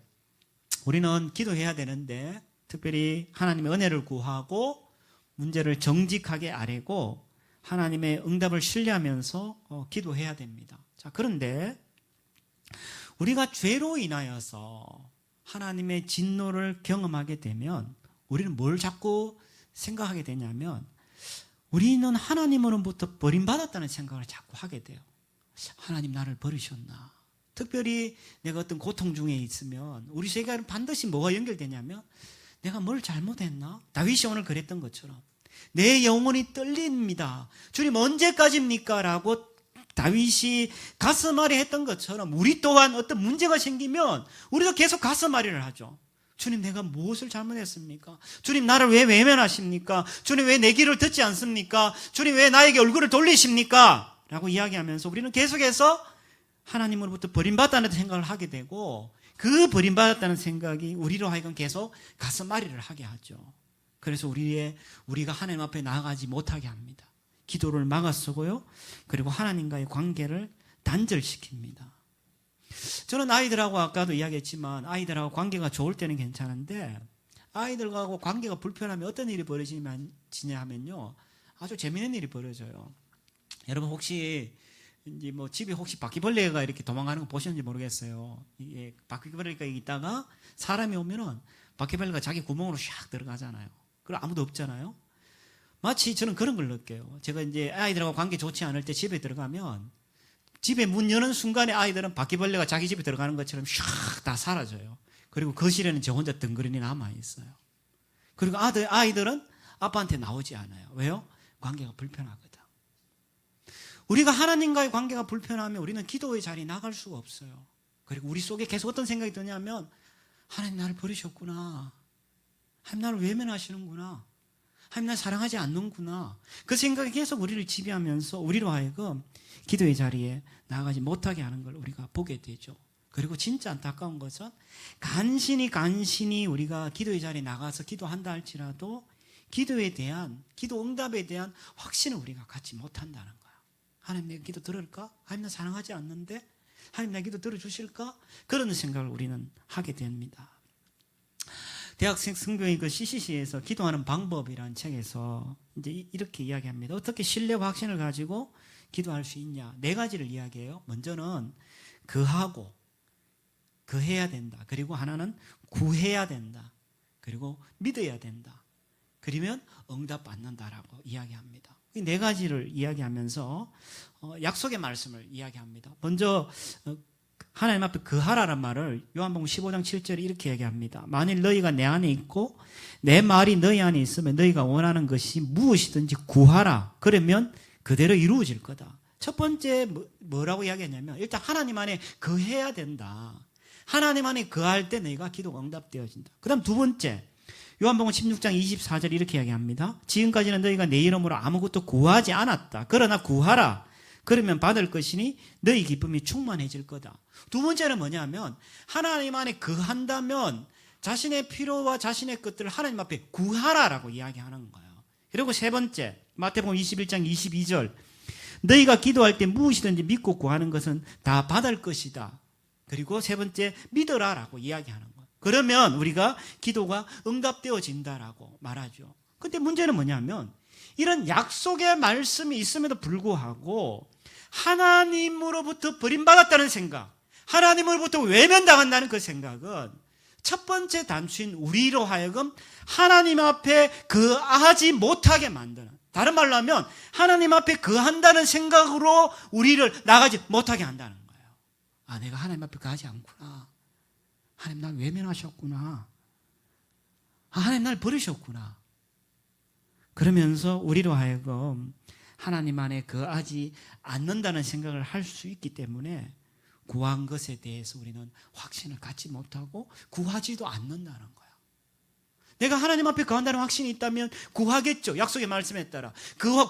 우리는 기도해야 되는데 특별히 하나님의 은혜를 구하고 문제를 정직하게 아뢰고 하나님의 응답을 신뢰하면서 기도해야 됩니다. 자, 그런데 우리가 죄로 인하여서 하나님의 진노를 경험하게 되면 우리는 뭘 자꾸 생각하게 되냐면 우리는 하나님으로부터 버림받았다는 생각을 자꾸 하게 돼요. 하나님 나를 버리셨나? 특별히 내가 어떤 고통 중에 있으면 우리 세계는 반드시 뭐가 연결되냐면 내가 뭘 잘못했나? 다윗이 오늘 그랬던 것처럼 내 영혼이 떨립니다. 주님 언제까지입니까? 라고 다윗이 가슴앓이 했던 것처럼 우리 또한 어떤 문제가 생기면 우리도 계속 가슴앓이를 하죠. 주님 내가 무엇을 잘못했습니까? 주님 나를 왜 외면하십니까? 주님 왜 내 길을 듣지 않습니까? 주님 왜 나에게 얼굴을 돌리십니까? 라고 이야기하면서 우리는 계속해서 하나님으로부터 버림받았다는 생각을 하게 되고 그 버림받았다는 생각이 우리로 하여금 계속 가슴앓이를 하게 하죠. 그래서 우리가 하나님 앞에 나아가지 못하게 합니다. 기도를 막아서고요. 그리고 하나님과의 관계를 단절시킵니다. 저는 아이들하고 아까도 이야기했지만 아이들하고 관계가 좋을 때는 괜찮은데 아이들하고 관계가 불편하면 어떤 일이 벌어지냐 하면요. 아주 재미있는 일이 벌어져요. 여러분 혹시 이제 뭐 집에 혹시 바퀴벌레가 이렇게 도망가는 거 보셨는지 모르겠어요. 이게 바퀴벌레가 있다가 사람이 오면은 바퀴벌레가 자기 구멍으로 샥 들어가잖아요. 그럼 아무도 없잖아요. 마치 저는 그런 걸 느껴요. 제가 이제 아이들하고 관계 좋지 않을 때 집에 들어가면 집에 문 여는 순간에 아이들은 바퀴벌레가 자기 집에 들어가는 것처럼 샥 다 사라져요. 그리고 거실에는 저 혼자 덩그러니 남아있어요. 그리고 아이들은 아빠한테 나오지 않아요. 왜요? 관계가 불편하거든. 우리가 하나님과의 관계가 불편하면 우리는 기도의 자리에 나갈 수가 없어요. 그리고 우리 속에 계속 어떤 생각이 드냐면 하나님 나를 버리셨구나. 하나님 나를 외면하시는구나. 하나님 나를 사랑하지 않는구나. 그 생각이 계속 우리를 지배하면서 우리로 하여금 기도의 자리에 나아가지 못하게 하는 걸 우리가 보게 되죠. 그리고 진짜 안타까운 것은 간신히 우리가 기도의 자리에 나가서 기도한다 할지라도 기도에 대한 기도 응답에 대한 확신을 우리가 갖지 못한다는 거예요. 하나님 내 기도 들을까? 하나님 나 사랑하지 않는데? 하나님 내 기도 들어주실까? 그런 생각을 우리는 하게 됩니다. 대학생 성경의 그 CCC에서 기도하는 방법이라는 책에서 이제 이렇게 이야기합니다. 어떻게 신뢰와 확신을 가지고 기도할 수 있냐? 4가지를 이야기해요. 먼저는 그해야 된다. 그리고 하나는 구해야 된다. 그리고 믿어야 된다. 그러면 응답받는다라고 이야기합니다. 이 4가지를 이야기하면서 약속의 말씀을 이야기합니다. 먼저 하나님 앞에 거하라는 말을 요한복음 15장 7절에 이렇게 얘기합니다. 만일 너희가 내 안에 있고 내 말이 너희 안에 있으면 너희가 원하는 것이 무엇이든지 구하라. 그러면 그대로 이루어질 거다. 첫 번째 뭐라고 이야기했냐면 일단 하나님 안에 거해야 된다. 하나님 안에 거할 때 너희가 기도가 응답되어진다. 그 다음 두 번째, 요한복음 16장 24절 이렇게 이야기합니다. 지금까지는 너희가 내 이름으로 아무것도 구하지 않았다. 그러나 구하라. 그러면 받을 것이니 너희 기쁨이 충만해질 거다. 두 번째는 뭐냐면 하나님 안에 거한다면 자신의 필요와 자신의 것들을 하나님 앞에 구하라라고 이야기하는 거예요. 그리고 세 번째, 마태복음 21장 22절, 너희가 기도할 때 무엇이든지 믿고 구하는 것은 다 받을 것이다. 그리고 세 번째, 믿어라라고 이야기하는 거예요. 그러면 우리가 기도가 응답되어진다라고 말하죠. 근데 문제는 뭐냐면 이런 약속의 말씀이 있음에도 불구하고 하나님으로부터 버림받았다는 생각, 하나님으로부터 외면당한다는 그 생각은 첫 번째 단추인 우리로 하여금 하나님 앞에 거하지 못하게 만드는, 다른 말로 하면 하나님 앞에 거한다는 생각으로 우리를 나가지 못하게 한다는 거예요. 아, 내가 하나님 앞에 거하지 않구나. 하나님 날 외면하셨구나. 아, 하나님 날 버리셨구나. 그러면서 우리로 하여금 하나님 안에 거하지 않는다는 생각을 할 수 있기 때문에 구한 것에 대해서 우리는 확신을 갖지 못하고 구하지도 않는다는 거예요. 내가 하나님 앞에 거한다는 확신이 있다면 구하겠죠. 약속의 말씀에 따라.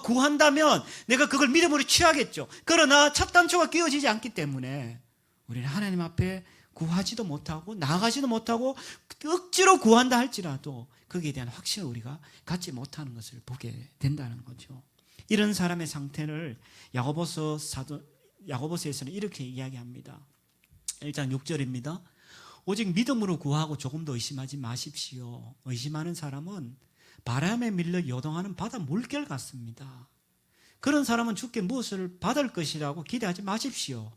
구한다면 내가 그걸 믿음으로 취하겠죠. 그러나 첫 단추가 끼워지지 않기 때문에 우리는 하나님 앞에 구하지도 못하고 나아가지도 못하고 억지로 구한다 할지라도 거기에 대한 확신을 우리가 갖지 못하는 것을 보게 된다는 거죠. 이런 사람의 상태를 야고보서에서는 이렇게 이야기합니다. 1장 6절입니다. 오직 믿음으로 구하고 조금 더 의심하지 마십시오. 의심하는 사람은 바람에 밀려 요동하는 바다 물결 같습니다. 그런 사람은 주께 무엇을 받을 것이라고 기대하지 마십시오.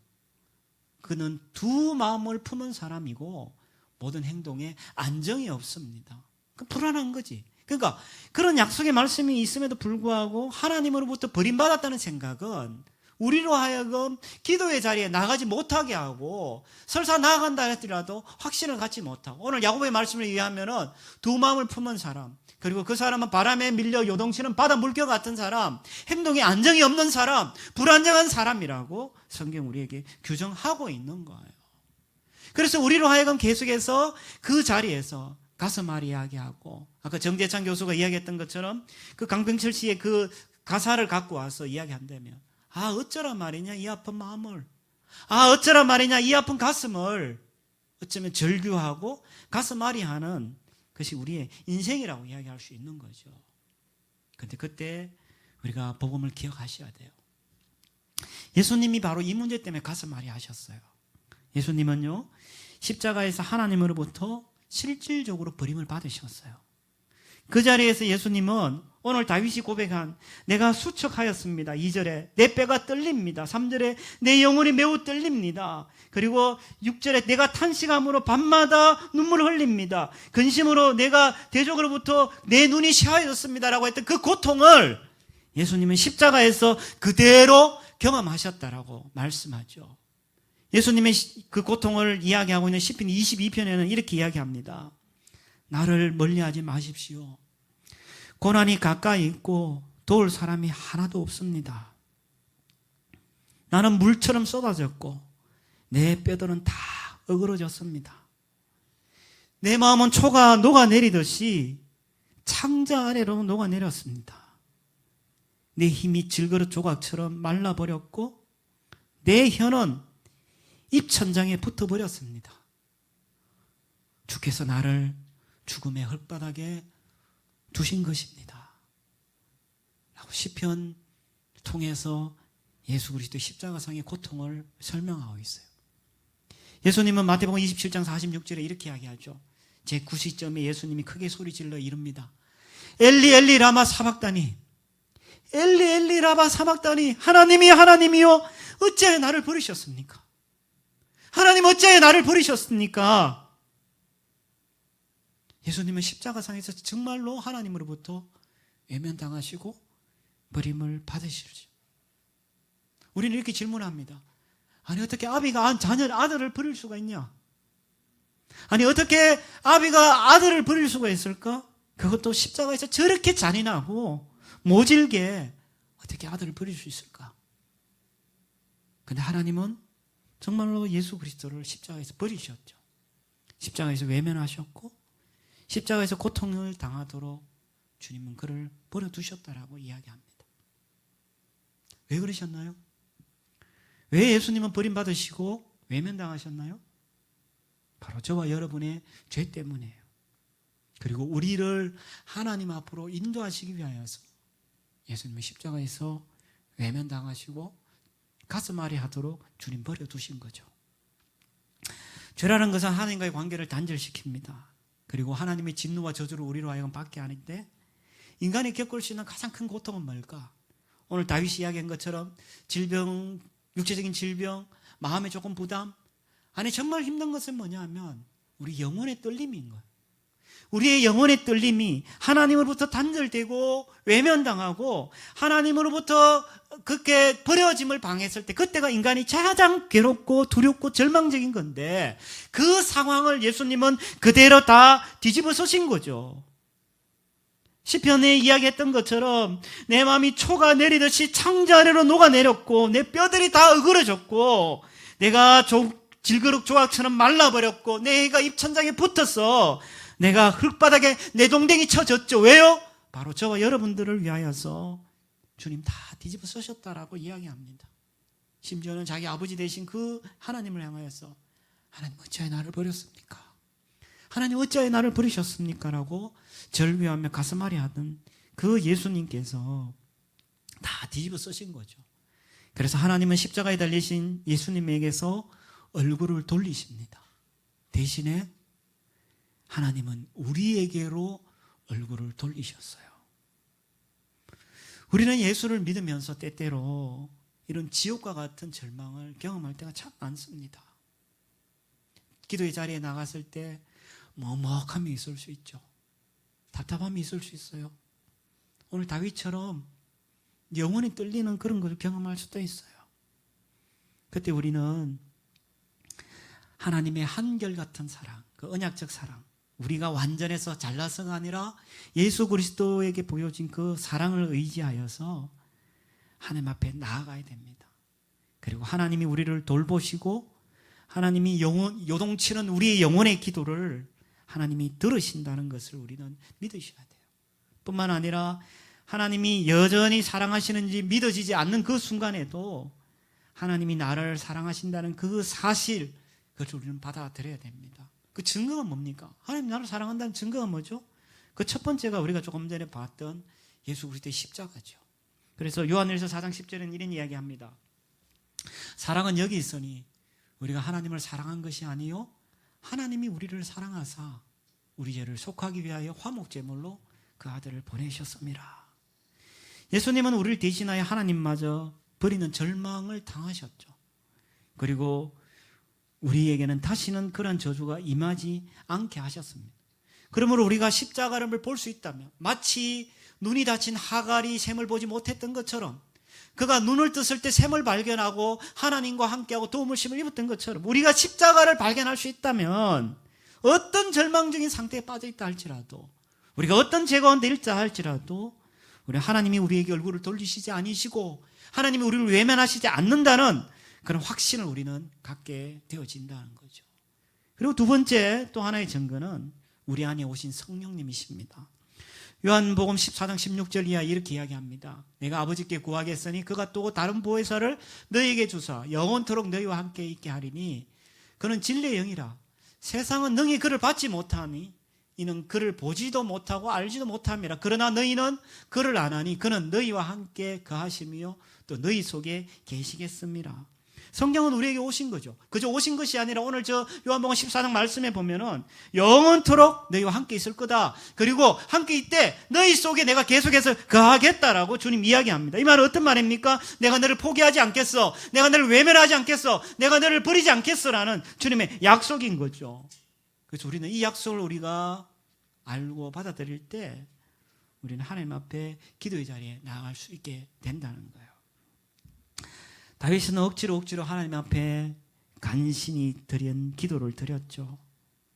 그는 두 마음을 품은 사람이고 모든 행동에 안정이 없습니다. 불안한 거지. 그러니까 그런 약속의 말씀이 있음에도 불구하고 하나님으로부터 버림받았다는 생각은 우리로 하여금 기도의 자리에 나가지 못하게 하고 설사 나아간다 할지라도 확신을 갖지 못하고, 오늘 야고보의 말씀을 의하면은 두 마음을 품은 사람, 그리고 그 사람은 바람에 밀려 요동치는 바다 물결 같은 사람, 행동에 안정이 없는 사람, 불안정한 사람이라고 성경 우리에게 규정하고 있는 거예요. 그래서 우리로 하여금 계속해서 그 자리에서 가슴 앓이 이야기하고, 아까 정재창 교수가 이야기했던 것처럼 그 강병철 씨의 그 가사를 갖고 와서 이야기한다면, 아, 어쩌란 말이냐 이 아픈 마음을, 아, 어쩌란 말이냐 이 아픈 가슴을 어쩌면 절규하고 가슴 앓이 하는 것이 우리의 인생이라고 이야기할 수 있는 거죠. 그런데 그때 우리가 복음을 기억하셔야 돼요. 예수님이 바로 이 문제 때문에 가슴 앓이 하셨어요. 예수님은요, 십자가에서 하나님으로부터 실질적으로 버림을 받으셨어요. 그 자리에서 예수님은 오늘 다윗이 고백한 내가 수척하였습니다. 2절에 내 뼈가 떨립니다. 3절에 내 영혼이 매우 떨립니다. 그리고 6절에 내가 탄식함으로 밤마다 눈물을 흘립니다. 근심으로 내가 대적으로부터 내 눈이 시하여졌습니다 라고 했던 그 고통을 예수님은 십자가에서 그대로 경험하셨다라고 말씀하죠. 예수님의 그 고통을 이야기하고 있는 시편 22편에는 이렇게 이야기합니다. 나를 멀리하지 마십시오. 고난이 가까이 있고 도울 사람이 하나도 없습니다. 나는 물처럼 쏟아졌고 내 뼈들은 다 어그러졌습니다. 내 마음은 초가 녹아내리듯이 창자 아래로 녹아내렸습니다. 내 힘이 질그릇 조각처럼 말라버렸고 내 혀는 입천장에 붙어버렸습니다. 주께서 나를 죽음의 흙바닥에 두신 것입니다. 라고 시편 통해서 예수 그리스도의 십자가상의 고통을 설명하고 있어요. 예수님은 마태복음 27장 46절에 이렇게 이야기하죠. 제 9시점에 예수님이 크게 소리질러 이릅니다. 엘리 엘리 라마 사박다니, 엘리 엘리 라마 사박다니, 하나님이 하나님이여 어찌하여 나를 버리셨습니까? 하나님 어찌하여 나를 버리셨습니까? 예수님은 십자가상에서 정말로 하나님으로부터 외면당하시고 버림을 받으시죠. 우리는 이렇게 질문합니다. 아니 어떻게 아비가 아들을 버릴 수가 있냐? 아니 어떻게 아비가 아들을 버릴 수가 있을까? 그것도 십자가에서 저렇게 잔인하고 모질게 어떻게 아들을 버릴 수 있을까? 근데 하나님은 정말로 예수 그리스도를 십자가에서 버리셨죠. 십자가에서 외면하셨고 십자가에서 고통을 당하도록 주님은 그를 버려두셨다라고 이야기합니다. 왜 그러셨나요? 왜 예수님은 버림받으시고 외면당하셨나요? 바로 저와 여러분의 죄 때문이에요. 그리고 우리를 하나님 앞으로 인도하시기 위하여서 예수님은 십자가에서 외면당하시고 가슴앓이 하도록 주님 버려두신 거죠. 죄라는 것은 하나님과의 관계를 단절시킵니다. 그리고 하나님의 진노와 저주를 우리로 하여금 받게 하는데 인간이 겪을 수 있는 가장 큰 고통은 뭘까? 오늘 다윗이 이야기한 것처럼 질병, 육체적인 질병, 마음의 조금 부담. 아니 정말 힘든 것은 뭐냐 하면 우리 영혼의 떨림인 거예요. 우리의 영혼의 떨림이 하나님으로부터 단절되고 외면당하고 하나님으로부터 그렇게 버려짐을 당했을 때 그때가 인간이 가장 괴롭고 두렵고 절망적인 건데 그 상황을 예수님은 그대로 다 뒤집어 쓰신 거죠. 시편에 이야기했던 것처럼 내 마음이 초가 내리듯이 창자 아래로 녹아내렸고 내 뼈들이 다 어그러졌고 내가 질그릇 조각처럼 말라버렸고 내가 입천장에 붙어서 내가 흙바닥에 내 동댕이 쳐졌죠. 왜요? 바로 저와 여러분들을 위하여서 주님 다 뒤집어 쓰셨다라고 이야기합니다. 심지어는 자기 아버지 되신 그 하나님을 향하여서 하나님 어찌하여 나를 버렸습니까? 하나님 어찌하여 나를 버리셨습니까? 라고 절규하며 가슴앓이 하던 그 예수님께서 다 뒤집어 쓰신 거죠. 그래서 하나님은 십자가에 달리신 예수님에게서 얼굴을 돌리십니다. 대신에 하나님은 우리에게로 얼굴을 돌리셨어요. 우리는 예수를 믿으면서 때때로 이런 지옥과 같은 절망을 경험할 때가 참 많습니다. 기도의 자리에 나갔을 때 먹먹함이 있을 수 있죠. 답답함이 있을 수 있어요. 오늘 다윗처럼 영혼이 떨리는 그런 것을 경험할 수도 있어요. 그때 우리는 하나님의 한결같은 사랑, 그 언약적 사랑, 우리가 완전해서 잘나서가 아니라 예수 그리스도에게 보여진 그 사랑을 의지하여서 하나님 앞에 나아가야 됩니다. 그리고 하나님이 우리를 돌보시고 하나님이 요동치는 우리의 영혼의 기도를 하나님이 들으신다는 것을 우리는 믿으셔야 돼요. 뿐만 아니라 하나님이 여전히 사랑하시는지 믿어지지 않는 그 순간에도 하나님이 나를 사랑하신다는 그 사실, 그것을 우리는 받아들여야 됩니다. 그 증거가 뭡니까? 하나님 나를 사랑한다는 증거가 뭐죠? 그 첫 번째가 우리가 조금 전에 봤던 예수 그리스도의 십자가죠. 그래서 요한일서 4장 10절은 이런 이야기합니다. 사랑은 여기 있으니 우리가 하나님을 사랑한 것이 아니요 하나님이 우리를 사랑하사 우리 죄를 속하기 위하여 화목제물로 그 아들을 보내셨습니다. 예수님은 우리를 대신하여 하나님마저 버리는 절망을 당하셨죠. 그리고 우리에게는 다시는 그런 저주가 임하지 않게 하셨습니다. 그러므로 우리가 십자가를 볼 수 있다면 마치 눈이 다친 하갈이 샘을 보지 못했던 것처럼 그가 눈을 떴을 때 샘을 발견하고 하나님과 함께하고 도움을 입었던 것처럼 우리가 십자가를 발견할 수 있다면 어떤 절망적인 상태에 빠져 있다 할지라도 우리가 어떤 죄 가운데 있다 할지라도 우리 하나님이 우리에게 얼굴을 돌리시지 아니시고 하나님이 우리를 외면하시지 않는다는 그런 확신을 우리는 갖게 되어진다는 거죠. 그리고 두 번째 또 하나의 증거는 우리 안에 오신 성령님이십니다. 요한복음 14장 16절 이하 이렇게 이야기합니다. 내가 아버지께 구하겠으니 그가 또 다른 보혜사를 너희에게 주사 영원토록 너희와 함께 있게 하리니 그는 진리의 영이라 세상은 능히 그를 받지 못하니 이는 그를 보지도 못하고 알지도 못함이라. 그러나 너희는 그를 아나니 그는 너희와 함께 거하시며 또 너희 속에 계시겠습니다. 성경은 우리에게 오신 거죠. 그저 오신 것이 아니라 오늘 저 요한복음 14장 말씀에 보면은 영원토록 너희와 함께 있을 거다. 그리고 함께 있되 너희 속에 내가 계속해서 거하겠다라고 주님 이야기합니다. 이 말은 어떤 말입니까? 내가 너를 포기하지 않겠어. 내가 너를 외면하지 않겠어. 내가 너를 버리지 않겠어라는 주님의 약속인 거죠. 그래서 우리는 이 약속을 우리가 알고 받아들일 때 우리는 하나님 앞에 기도의 자리에 나아갈 수 있게 된다는 거예요. 다윗은 억지로 하나님 앞에 간신히 드린 기도를 드렸죠.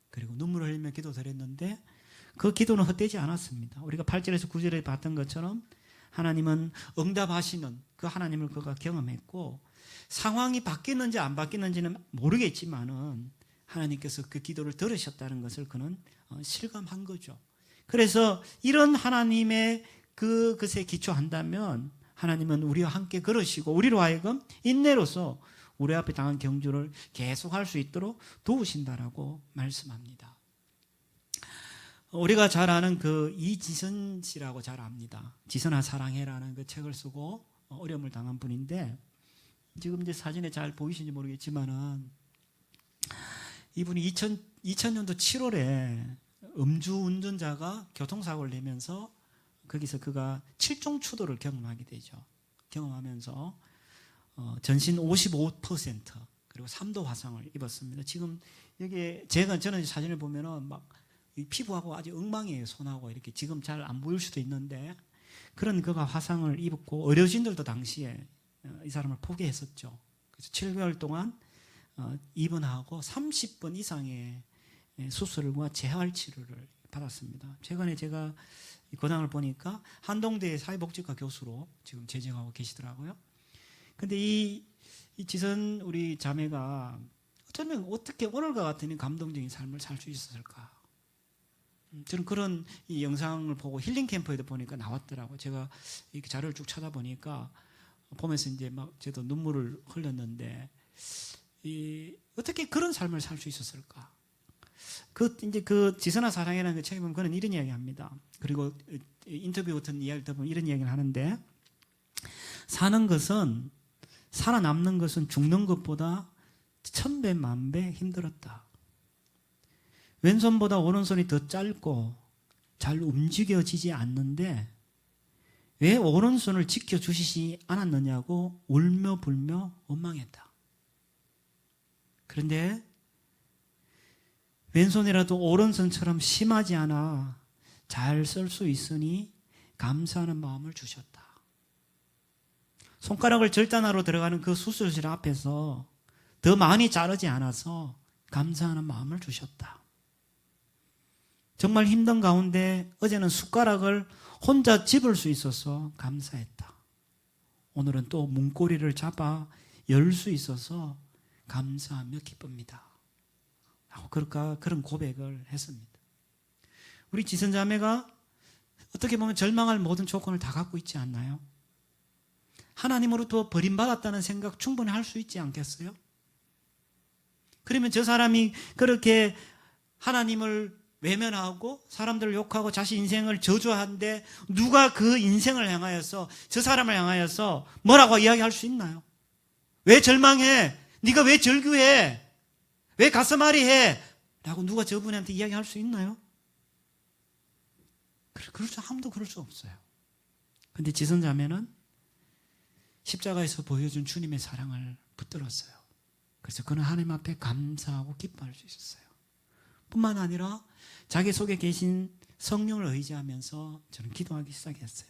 그리고 눈물을 흘리며 기도 드렸는데 그 기도는 헛되지 않았습니다. 우리가 8절에서 9절에 봤던 것처럼 하나님은 응답하시는 그 하나님을 그가 경험했고, 상황이 바뀌는지 안 바뀌는지는 모르겠지만은 하나님께서 그 기도를 들으셨다는 것을 그는 실감한 거죠. 그래서 이런 하나님의 그것에 기초한다면 하나님은 우리와 함께 걸으시고 우리로 하여금 인내로서 우리 앞에 당한 경주를 계속할 수 있도록 도우신다라고 말씀합니다. 우리가 잘 아는 그 이지선 씨라고 잘 압니다. 지선아 사랑해라는 그 책을 쓰고 어려움을 당한 분인데, 지금 이제 사진에 잘 보이시는지 모르겠지만은 이분이 2000년도 7월에 음주 운전자가 교통사고를 내면서 거기서 그가 7종 추도를 경험하게 되죠. 경험하면서 전신 55% 그리고 3도 화상을 입었습니다. 지금 여기에 저는 사진을 보면은 막 피부하고 아주 엉망이에요. 손하고 이렇게 지금 잘 안 보일 수도 있는데, 그런 그가 화상을 입었고 의료진들도 당시에 이 사람을 포기했었죠. 그래서 7개월 동안 입원하고 30번 이상의 수술과 재활 치료를 받았습니다. 최근에 제가 고장을 보니까 한동대 사회복지과 교수로 지금 재직하고 계시더라고요. 근데 이 지선 우리 자매가 어쩌면 어떻게 오늘과 같은 감동적인 삶을 살 수 있었을까? 저는 그런 이 영상을 보고 힐링 캠프에도 보니까 나왔더라고요. 제가 이렇게 자료를 쭉 찾아보니까 보면서 이제 막 저도 눈물을 흘렸는데, 어떻게 그런 삶을 살 수 있었을까? 이제 그 지선아 사랑이라는 그 책에 보면 그는 이런 이야기 합니다. 그리고 인터뷰 같은 이야기를 들어보면 이런 이야기를 하는데, 사는 것은, 살아남는 것은 죽는 것보다 1000배, 10,000배 힘들었다. 왼손보다 오른손이 더 짧고 잘 움직여지지 않는데 왜 오른손을 지켜주시지 않았느냐고 울며 불며 원망했다. 그런데 왼손이라도 오른손처럼 심하지 않아 잘 쓸 수 있으니 감사하는 마음을 주셨다. 손가락을 절단하러 들어가는 그 수술실 앞에서 더 많이 자르지 않아서 감사하는 마음을 주셨다. 정말 힘든 가운데 어제는 숟가락을 혼자 집을 수 있어서 감사했다. 오늘은 또 문고리를 잡아 열 수 있어서 감사하며 기쁩니다. 그런 고백을 했습니다. 우리 지선자매가 어떻게 보면 절망할 모든 조건을 다 갖고 있지 않나요? 하나님으로부터 버림받았다는 생각 충분히 할 수 있지 않겠어요? 그러면 저 사람이 그렇게 하나님을 외면하고 사람들을 욕하고 자신 인생을 저주하는데 누가 그 인생을 향하여서, 저 사람을 향하여서 뭐라고 이야기할 수 있나요? 왜 절망해? 네가 왜 절규해? 왜 가슴앓이해? 라고 누가 저분한테 이야기할 수 있나요? 아무도 그럴 수 없어요. 그런데 지선자매는 십자가에서 보여준 주님의 사랑을 붙들었어요. 그래서 그는 하나님 앞에 감사하고 기뻐할 수 있었어요. 뿐만 아니라 자기 속에 계신 성령을 의지하면서 저는 기도하기 시작했어요.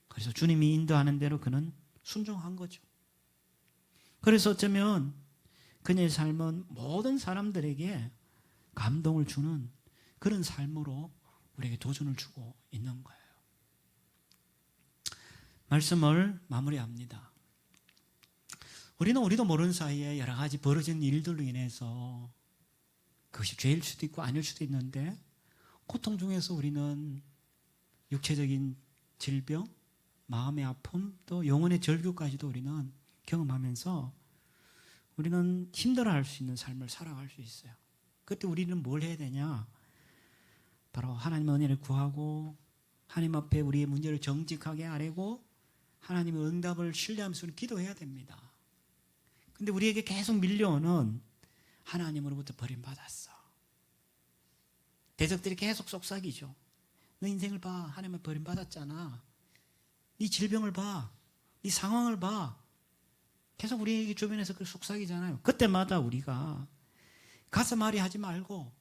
그래서 주님이 인도하는 대로 그는 순종한 거죠. 그래서 어쩌면 그녀의 삶은 모든 사람들에게 감동을 주는 그런 삶으로 우리에게 도전을 주고 있는 거예요. 말씀을 마무리합니다. 우리도 모르는 사이에 여러 가지 벌어진 일들로 인해서 그것이 죄일 수도 있고 아닐 수도 있는데, 고통 중에서 우리는 육체적인 질병, 마음의 아픔, 또 영혼의 절규까지도 우리는 경험하면서 우리는 힘들어할 수 있는 삶을 살아갈 수 있어요. 그때 우리는 뭘 해야 되냐? 바로 하나님의 은혜를 구하고 하나님 앞에 우리의 문제를 정직하게 아뢰고 하나님의 응답을 신뢰하면서 기도해야 됩니다. 근데 우리에게 계속 밀려오는 하나님으로부터 버림받았어. 대적들이 계속 속삭이죠. 너 인생을 봐. 하나님을 버림받았잖아. 네 질병을 봐. 네 상황을 봐. 계속 우리에게 주변에서 그걸 속삭이잖아요. 그때마다 우리가 가슴앓이 하지 말고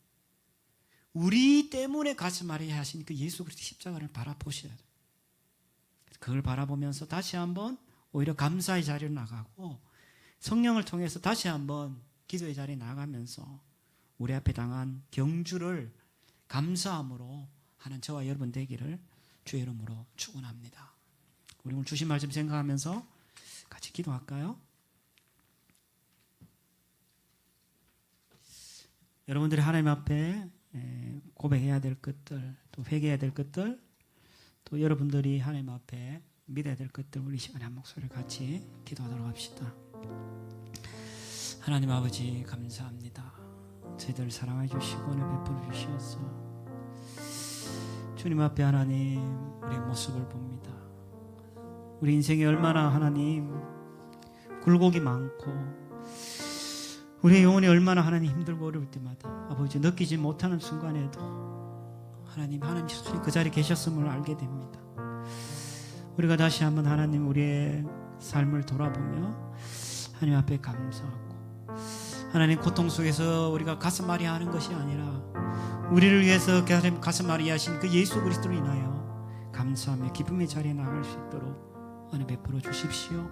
우리 때문에 가슴앓이 하신 그 예수 그리스도 십자가를 바라보셔야 돼요. 그걸 바라보면서 다시 한번 오히려 감사의 자리로 나가고 성령을 통해서 다시 한번 기도의 자리에 나가면서 우리 앞에 당한 경주를 감사함으로 하는 저와 여러분 되기를 주의 이름으로 축원합니다. 우리 오늘 주신 말씀 생각하면서 같이 기도할까요? 여러분들이 하나님 앞에 고백해야 될 것들, 또 회개해야 될 것들, 또 여러분들이 하나님 앞에 믿어야 될 것들, 우리 시간에 한 목소리를 같이 기도하도록 합시다. 하나님 아버지 감사합니다. 저희들 사랑해 주시고 은혜 베풀어 주시옵소서. 주님 앞에 하나님 우리의 모습을 봅니다. 우리 인생이 얼마나 하나님 굴곡이 많고 우리의 영혼이 얼마나 하나님 힘들고 어려울 때마다 아버지 느끼지 못하는 순간에도 하나님 그 자리에 계셨음을 알게 됩니다. 우리가 다시 한번 하나님 우리의 삶을 돌아보며 하나님 앞에 감사하고 하나님 고통 속에서 우리가 가슴앓이 하는 것이 아니라 우리를 위해서 가슴앓이 하신 그 예수 그리스도로 인하여 감사하며 기쁨의 자리에 나갈 수 있도록 은혜 베풀어 주십시오.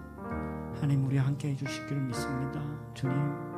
하나님 우리와 함께 해 주시기를 믿습니다. 주님